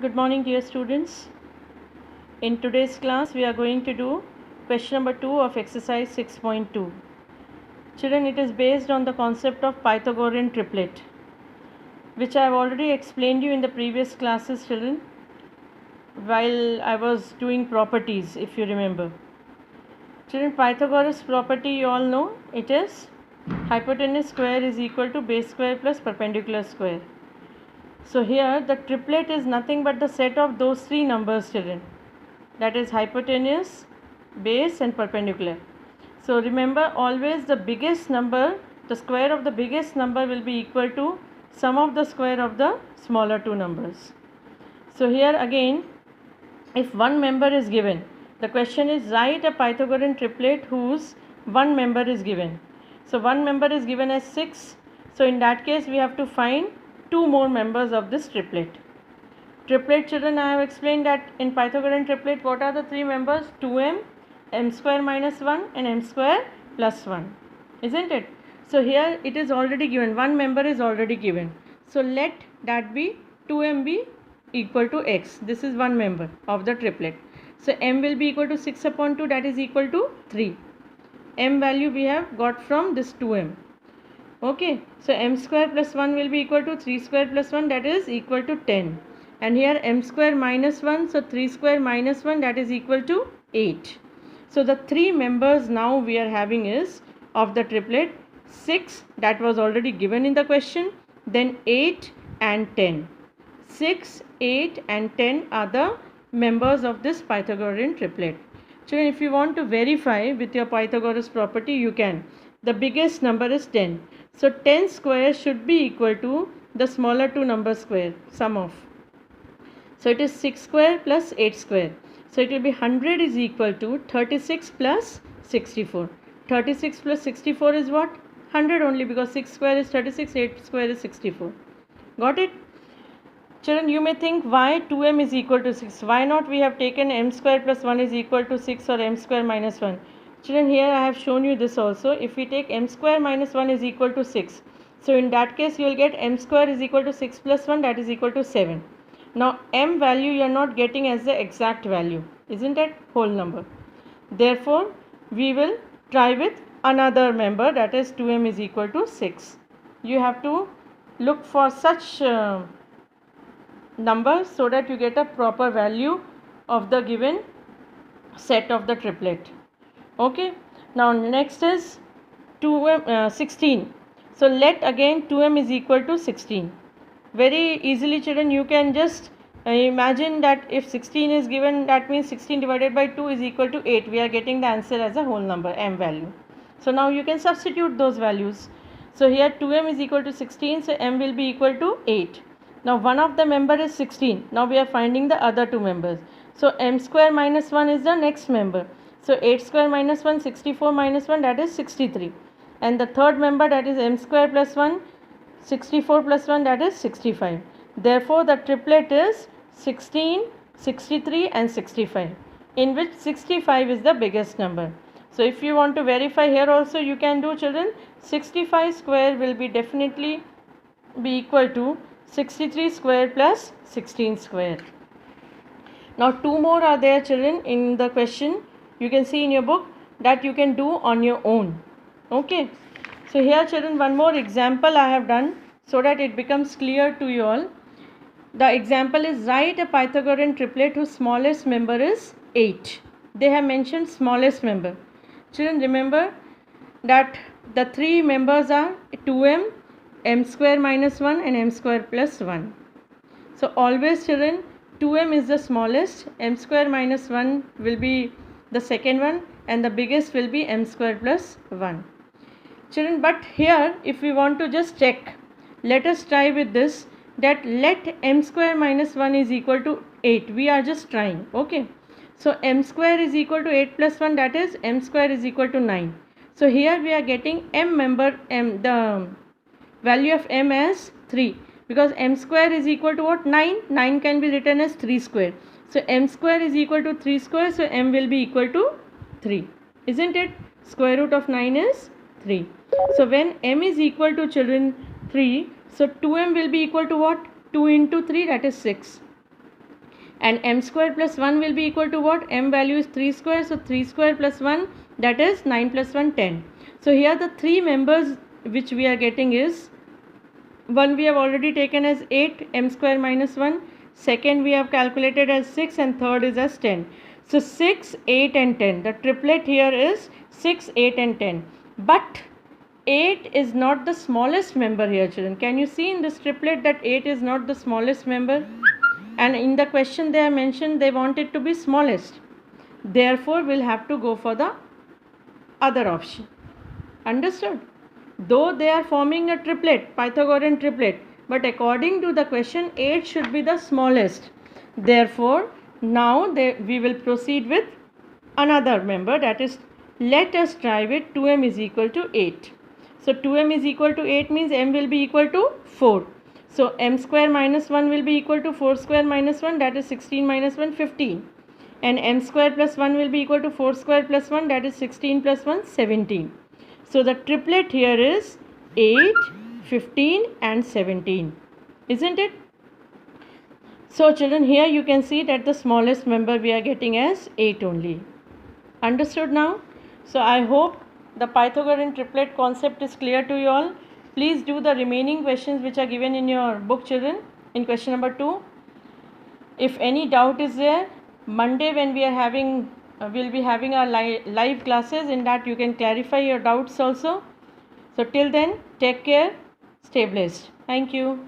Good morning, dear students. In today's class, we are going to do question number 2 of exercise 6.2. Children, it is based on the concept of Pythagorean triplet, which I have already explained you in the previous classes, children, while I was doing properties, if you remember. Children, Pythagoras property, you all know, it is hypotenuse square is equal to base square plus perpendicular square. So here the triplet is nothing but the set of those three numbers, children. That is hypotenuse, base and perpendicular. So remember, always the biggest number, the square of the biggest number will be equal to sum of the square of the smaller two numbers. So here again, if one member is given, the question is write a Pythagorean triplet whose one member is given. So one member is given as 6. So in that case we have to find two more members of this triplet. Triplet, children, I have explained that in Pythagorean triplet, what are the three members? 2m, m square minus 1 and m square plus 1. Isn't it? So here it is already given. One member is already given. So let that be 2m be equal to x. This is one member of the triplet. So m will be equal to 6 upon 2, that is equal to 3. M value we have got from this 2m. Okay. So m square plus 1 will be equal to 3 square plus 1, that is equal to 10. And here m square minus 1, so 3 square minus 1, that is equal to 8. So the three members now we are having is of the triplet 6, that was already given in the question, then 8 and 10. 6, 8 and 10 are the members of this Pythagorean triplet. Children, if you want to verify with your Pythagoras property, you can. The biggest number is 10. So 10 square should be equal to the smaller two numbers square, sum of. So it is 6 square plus 8 square. So it will be 100 is equal to 36 plus 64. 36 plus 64 is what? 100 only, because 6 square is 36, 8 square is 64. Got it? Children, you may think why 2m is equal to 6? Why not we have taken m square plus 1 is equal to 6 or m square minus 1? Children, here I have shown you this also. If we take m square minus 1 is equal to 6. So in that case you will get m square is equal to 6 plus 1, that is equal to 7. Now m value you are not getting as the exact value, isn't it? Whole number. Therefore we will try with another member, that is 2m is equal to 6. You have to look for such numbers so that you get a proper value of the given set of the triplet. Okay. Now next is 16. So let again 2m is equal to 16. Very easily, children, you can just imagine that if 16 is given, that means 16 divided by 2 is equal to 8. We are getting the answer as a whole number, m value. So now you can substitute those values. So here 2m is equal to 16, so m will be equal to 8. Now one of the member is 16. Now we are finding the other two members. So m square minus 1 is the next member. So 8 square minus 1, 64 minus 1, that is 63. And the third member, that is m square plus 1, 64 plus 1, that is 65. Therefore the triplet is 16, 63 and 65, in which 65 is the biggest number. So if you want to verify here also, you can do, children. 65 square will be definitely be equal to 63 square plus 16 square. Now two more are there, children, in the question. You can see in your book that you can do on your own. Okay. So here, children, one more example I have done so that it becomes clear to you all. The example is write a Pythagorean triplet whose smallest member is 8. They have mentioned smallest member. Children, remember that the three members are 2m, m square minus 1 and m square plus 1. So always, children, 2m is the smallest, m square minus 1 will be the second one, and the biggest will be m square plus 1. Children, but here if we want to just check, let us try with this, that let m square minus 1 is equal to 8. We are just trying. Okay. So m square is equal to 8 plus 1, that is m square is equal to 9. So here we are getting m member, the value of m as 3, because m square is equal to what? 9. 9 can be written as 3 square. So m square is equal to 3 square, so m will be equal to 3. Isn't it? Square root of 9 is 3. So when m is equal to, children, 3, so 2m will be equal to what? 2 into 3, that is 6. And m square plus 1 will be equal to what? M value is 3 square, so 3 square plus 1, that is 9 plus 1, 10. So here the three members which we are getting is, one we have already taken as 8, m square minus 1, second we have calculated as 6, and third is as 10. So 6, 8 and 10. The triplet here is 6, 8 and 10. But 8 is not the smallest member here, children. Can you see in this triplet that 8 is not the smallest member? And in the question they have mentioned they want it to be smallest. Therefore, we'll have to go for the other option. Understood? Though they are forming a triplet, Pythagorean triplet, but according to the question, 8 should be the smallest. Therefore, now we will proceed with another member, that is, let us try with 2m is equal to 8. So 2m is equal to 8 means m will be equal to 4. So m square minus 1 will be equal to 4 square minus 1, that is 16 minus 1, 15. And m square plus 1 will be equal to 4 square plus 1, that is 16 plus 1, 17. So the triplet here is 8, 15 and 17. Isn't it? So children, here you can see that the smallest member we are getting as 8 only. Understood now? So I hope the Pythagorean triplet concept is clear to you all. Please do the remaining questions which are given in your book, children, in question number 2. If any doubt is there, Monday when we are having, we'll be having our live classes. In that you can clarify your doubts also. So till then, take care, stay blessed. Thank you.